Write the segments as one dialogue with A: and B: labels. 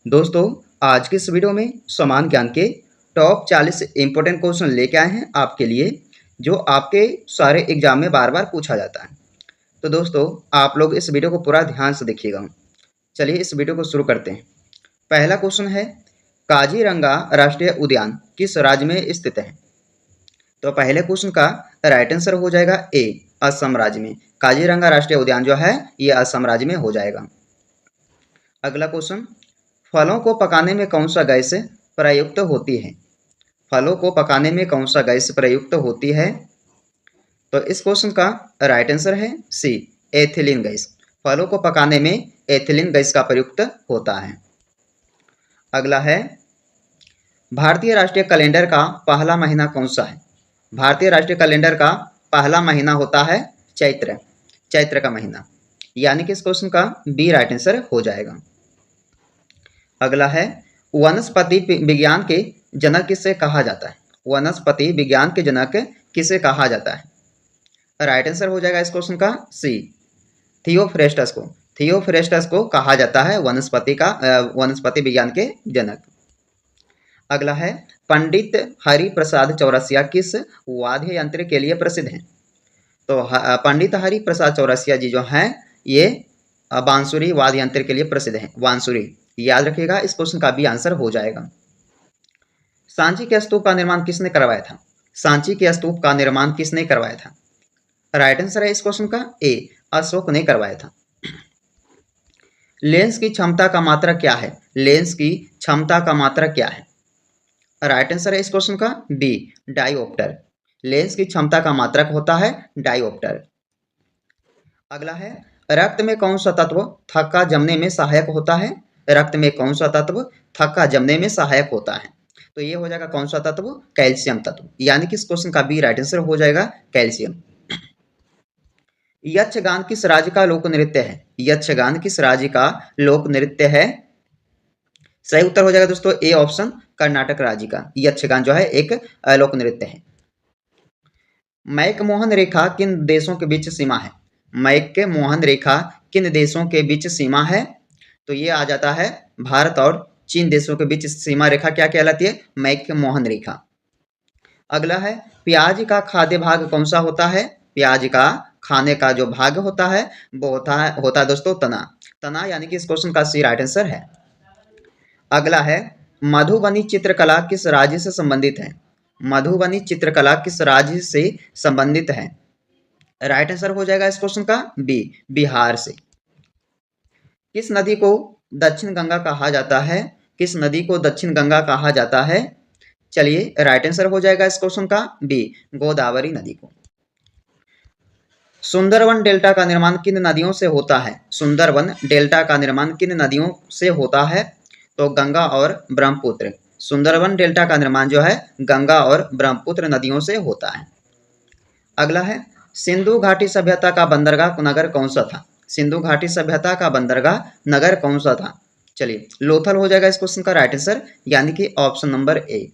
A: दोस्तों, आज के इस वीडियो में समान ज्ञान के टॉप 40 इंपॉर्टेंट क्वेश्चन लेके आए हैं आपके लिए, जो आपके सारे एग्जाम में बार बार पूछा जाता है। तो दोस्तों, आप लोग इस वीडियो को पूरा ध्यान से देखिएगा। चलिए इस वीडियो को शुरू करते हैं। पहला क्वेश्चन है, काजीरंगा राष्ट्रीय उद्यान किस राज्य में स्थित है? तो पहले क्वेश्चन का राइट आंसर हो जाएगा ए, असम राज्य में। काजीरंगा राष्ट्रीय उद्यान जो है ये असम राज्य में हो जाएगा। अगला क्वेश्चन, फलों को पकाने में कौन सा गैस प्रयुक्त होती है? फलों को पकाने में कौन सा गैस प्रयुक्त होती है? तो इस क्वेश्चन का राइट आंसर है सी, एथिलीन गैस। फलों को पकाने में एथिलीन गैस का प्रयुक्त होता है। अगला है, भारतीय राष्ट्रीय कैलेंडर का पहला महीना कौन सा है? भारतीय राष्ट्रीय कैलेंडर का पहला महीना होता है चैत्र, चैत्र का महीना, यानी कि इस क्वेश्चन का बी राइट आंसर हो जाएगा। अगला है, वनस्पति विज्ञान के जनक किसे कहा जाता है? वनस्पति विज्ञान के जनक किसे कहा जाता है? राइट आंसर हो जाएगा इस क्वेश्चन का सी, थियोफ्रेस्टस को। थियोफ्रेस्टस को कहा जाता है वनस्पति विज्ञान के जनक। अगला है, पंडित हरि प्रसाद चौरसिया किस वाद्य यंत्र के लिए प्रसिद्ध हैं? तो पंडित हरि प्रसाद चौरसिया जी जो हैं ये बांसुरी वाद्य यंत्र के लिए प्रसिद्ध हैं, बांसुरी। याद रखिएगा, इस क्वेश्चन का भी आंसर हो जाएगा। सांची के स्तूप का निर्माण किसने करवाया था? सांची के स्तूप का निर्माण किसने करवाया था? राइट आंसर है इस क्वेश्चन का ए, अशोक ने करवाया था। लेंस की क्षमता का मात्रा क्या है? लेंस की क्षमता का मात्रा क्या है? राइट आंसर है इस क्वेश्चन का बी, डायोप्टर। लेंस की क्षमता का मात्रक होता है डायोप्टर। अगला है, रक्त में कौन सा तत्व थक्का जमने में सहायक होता है? रक्त में कौन सा तत्व थक्का जमने में सहायक होता है? तो ये हो जाएगा कौन सा तत्व? कैल्शियम तत्व, यानी कि इस क्वेश्चन का बी राइट आंसर हो जाएगा कैल्शियम। यक्षगान किस राज्य का लोक नृत्य है? यक्षगान किस राज्य का लोक नृत्य है? सही उत्तर हो जाएगा दोस्तों ए ऑप्शन, कर्नाटक राज्य का यक्षगान जो है एक लोक नृत्य है। मैकमोहन रेखा किन देशों के बीच सीमा है? मैकमोहन रेखा किन देशों के बीच सीमा है? तो ये आ जाता है भारत और चीन देशों के बीच सीमा रेखा क्या कहलाती है? मैकमोहन रेखा। अगला है, प्याज का खाद्य भाग कौन सा होता है? प्याज का खाने का जो भाग होता है वो होता है दोस्तों तना, तना, यानी कि इस क्वेश्चन का सी राइट आंसर है। अगला है, मधुबनी चित्रकला किस राज्य से संबंधित है? मधुबनी चित्रकला किस राज्य से संबंधित है? राइट आंसर हो जाएगा इस क्वेश्चन का बी, बिहार से। किस नदी को दक्षिण गंगा कहा जाता है? किस नदी को दक्षिण गंगा कहा जाता है? चलिए राइट आंसर हो जाएगा इस क्वेश्चन का बी, गोदावरी नदी को। सुंदरवन डेल्टा का निर्माण किन नदियों से होता है? सुंदरवन डेल्टा का निर्माण किन नदियों से होता है? तो गंगा और ब्रह्मपुत्र। सुंदरवन डेल्टा का निर्माण जो है गंगा और ब्रह्मपुत्र नदियों से होता है। अगला है, सिंधु घाटी सभ्यता का बंदरगाह नगर कौन सा था? सिंधु घाटी सभ्यता का बंदरगाह नगर कौन सा था? चलिए लोथल हो जाएगा इस क्वेश्चन का राइट आंसर, यानी कि option number A.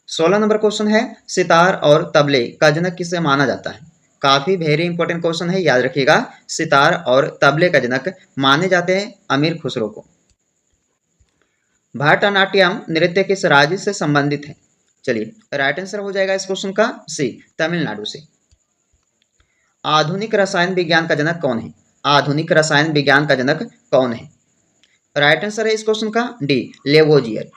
A: 16 number question है, सितार और तबले का जनक किसे माना जाता है? काफी वेरी इंपॉर्टेंट क्वेश्चन है, याद रखिएगा। सितार और तबले का जनक माने जाते हैं अमीर खुसरो को। भरतनाट्यम नृत्य किस राज्य से संबंधित है? चलिए राइट आंसर हो जाएगा इस क्वेश्चन का सी, तमिलनाडु से। आधुनिक रसायन विज्ञान का जनक कौन है? आधुनिक रसायन विज्ञान का जनक कौन है? राइट आंसर है इस क्वेश्चन का डी, लेवोजियर।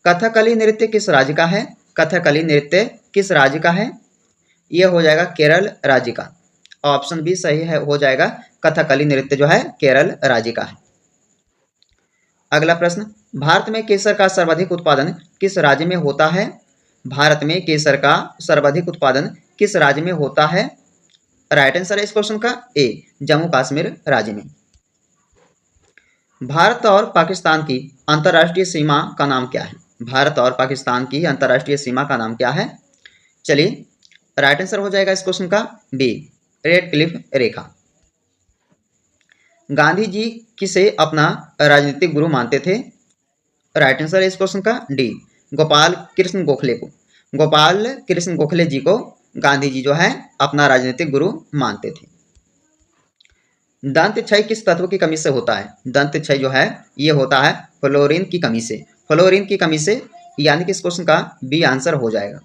A: कथकली नृत्य किस राज्य का है? कथकली नृत्य किस राज्य का है? यह हो जाएगा केरल राज्य का। ऑप्शन बी सही है, हो जाएगा कथकली नृत्य जो है केरल राज्य का है। अगला प्रश्न, भारत में केसर का सर्वाधिक उत्पादन किस राज्य में होता है? भारत में केसर का सर्वाधिक उत्पादन किस राज्य में होता है? राइट आंसर है इस क्वेश्चन का ए, जम्मू कश्मीर राज्य में। भारत और पाकिस्तान की अंतर्राष्ट्रीय सीमा का नाम क्या है? भारत और पाकिस्तान की अंतर्राष्ट्रीय सीमा का नाम क्या है? चलिए राइट आंसर हो जाएगा इस क्वेश्चन का बी, रेड क्लिफ रेखा। गांधी जी किसे अपना राजनीतिक गुरु मानते थे? राइट आंसर है इस क्वेश्चन का डी, गोपाल कृष्ण गोखले को। गोपाल कृष्ण गोखले जी को गांधी जी जो है अपना राजनीतिक गुरु मानते थे। दंत क्षय किस तत्व की कमी से होता है? दंत क्षय जो है ये होता है फ्लोरीन की कमी से, फ्लोरीन की कमी से, यानी कि इस क्वेश्चन का बी आंसर हो जाएगा।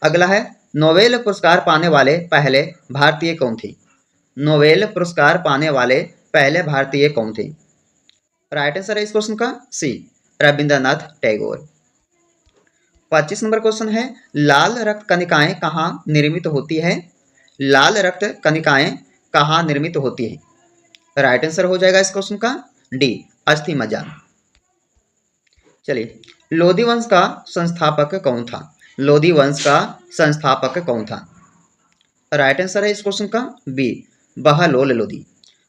A: अगला है नोबेल पुरस्कार पाने वाले पहले भारतीय कौन थे? नोबेल पुरस्कार पाने वाले पहले भारतीय कौन थे? राइट आंसर है इस क्वेश्चन का सी, रविंद्रनाथ टैगोर। 25 नंबर क्वेश्चन है लाल रक्त कणिकाएं कहाँ निर्मित होती है? लाल रक्त कणिकाएं कहाँ निर्मित होती है? राइट आंसर हो जाएगा इस क्वेश्चन का डी, अस्थि मज्जा। चलिए, लोधी वंश का संस्थापक कौन था? लोधी वंश का संस्थापक कौन था? राइट आंसर है इस क्वेश्चन का बी, बहलोल लोधी।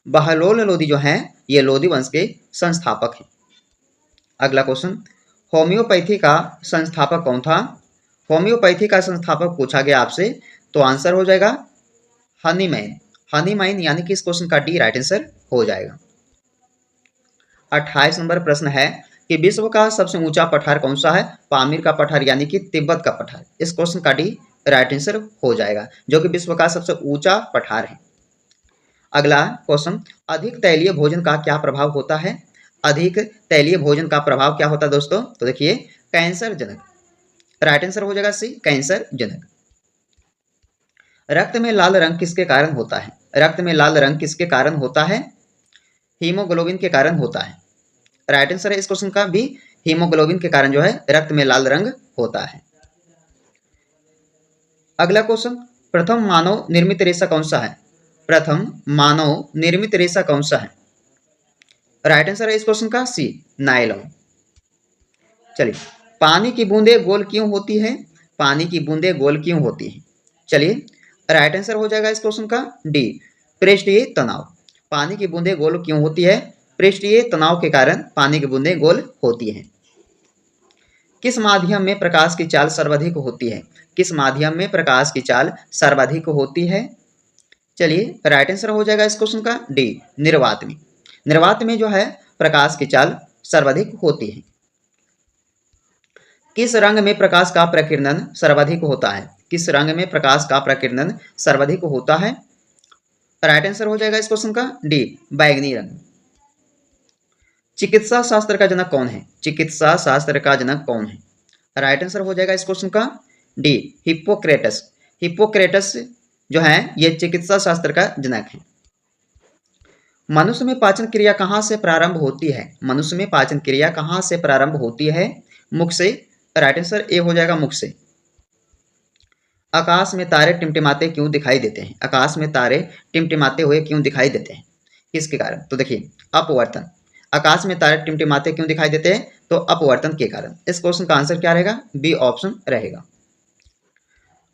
A: बहलोल लोधी जो है ये लोधी वंश के संस्थापक हैं। अगला क्वेश्चन, होम्योपैथी का संस्थापक कौन था? होम्योपैथी का संस्थापक पूछा गया आपसे तो आंसर हो जाएगा हनीमैन। हनीमैन यानी कि इस क्वेश्चन का डी राइट आंसर हो जाएगा। 28 नंबर प्रश्न है कि विश्व का सबसे ऊंचा पठार कौन सा है? पामीर का पठार यानी कि तिब्बत का पठार। इस क्वेश्चन का डी राइट आंसर हो जाएगा, जो कि विश्व का सबसे ऊंचा पठार है। अगला क्वेश्चन, अधिक तैलीय भोजन का क्या प्रभाव होता है? अधिक तैलीय भोजन का प्रभाव क्या होता है दोस्तों? तो देखिए, कैंसर जनक। राइट आंसर हो जाएगा सी, कैंसर जनक। रक्त में लाल रंग किसके कारण होता है? रक्त में लाल रंग किसके कारण होता है? हीमोग्लोबिन के कारण होता है। राइट आंसर है इस क्वेश्चन का भी, हीमोग्लोबिन के कारण जो है रक्त में लाल रंग होता है। अगला क्वेश्चन, प्रथम मानव निर्मित रेशा कौन सा है? प्रथम मानव निर्मित रेशा कौन सा है? राइट आंसर है इस क्वेश्चन का सी, नायलॉन। चलिए, पानी की बूंदें गोल क्यों होती है? पानी की बूंदें गोल क्यों होती है? चलिए, राइट आंसर हो जाएगा इस क्वेश्चन का डी, पृष्ठीय तनाव। पानी की बूंदें गोल क्यों होती है? पृष्ठीय तनाव के कारण पानी की बूंदें गोल होती हैं। किस माध्यम में प्रकाश की चाल सर्वाधिक होती है? किस माध्यम में प्रकाश की चाल सर्वाधिक होती है? चलिए, राइट आंसर हो जाएगा इस क्वेश्चन का डी, निर्वात में। निर्वात में जो है प्रकाश की चाल सर्वाधिक होती है। किस रंग में प्रकाश का प्रकीर्णन सर्वाधिक होता है? किस रंग में प्रकाश का प्रकीर्णन सर्वाधिक होता है? राइट आंसर हो जाएगा इस क्वेश्चन का डी, बैंगनी रंग। चिकित्सा शास्त्र का जनक कौन है? चिकित्सा शास्त्र का जनक कौन है? राइट आंसर हो जाएगा इस क्वेश्चन का डी, हिप्पोक्रेटस। हिप्पोक्रेटस जो है ये चिकित्सा शास्त्र का जनक है। मनुष्य में पाचन क्रिया कहाँ से प्रारंभ होती है? मनुष्य में पाचन क्रिया कहाँ से प्रारंभ होती है? मुख से। राइट आंसर ए हो जाएगा, मुख से। आकाश में तारे टिमटिमाते क्यों दिखाई देते हैं? आकाश में तारे टिमटिमाते हुए क्यों दिखाई देते हैं? किसके कारण? तो देखिए, अपवर्तन। आकाश में तारे टिमटिमाते क्यों दिखाई देते हैं? तो अपवर्तन के कारण। इस क्वेश्चन का आंसर क्या रहेगा? बी ऑप्शन रहेगा।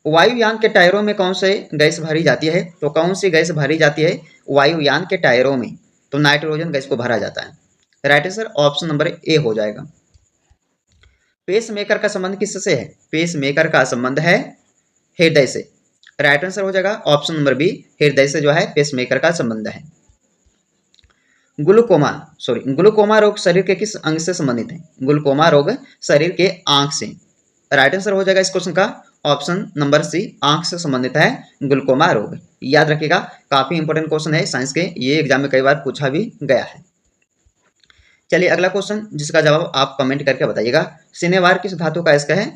A: वायुयान के टायरों में कौन सी गैस भरी जाती है? तो कौन सी गैस भरी जाती है वायुयान के टायरों में? तो नाइट्रोजन गैस को भरा जाता है। Right answer option number A हो जाएगा। पेस मेकर का संबंध किससे है? पेस मेकर का संबंध है हृदय से। राइट आंसर हो जाएगा ऑप्शन नंबर बी, हृदय से जो है पेस मेकर का संबंध है। ग्लूकोमा रोग शरीर के किस अंग से संबंधित है? ग्लूकोमा रोग शरीर के आंख से। राइट आंसर हो जाएगा इस क्वेश्चन का ऑप्शन नंबर सी, आंख से संबंधित है ग्लूकोमा रोग। याद रखिएगा, काफी इंपॉर्टेंट क्वेश्चन है साइंस के, ये एग्जाम में कई बार पूछा भी गया है। चलिए, अगला क्वेश्चन जिसका जवाब आप कमेंट करके बताइएगा। सिनेवार किस धातु का अयस्क है?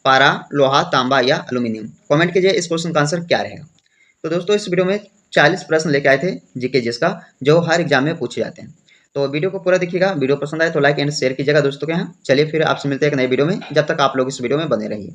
A: पारा, लोहा, तांबा या एल्यूमिनियम? कमेंट कीजिए इस क्वेश्चन का आंसर क्या रहेगा। तो दोस्तों, इस वीडियो में 40 प्रश्न लेके आए थे जीके जिसका, जो हर एग्जाम में पूछे जाते हैं। तो वीडियो को पूरा देखिएगा। वीडियो पसंद आए तो लाइक एंड शेयर कीजिएगा दोस्तों के यहाँ। चलिए, फिर आपसे मिलते हैं एक नई वीडियो में। जब तक आप लोग इस वीडियो में बने रहिए।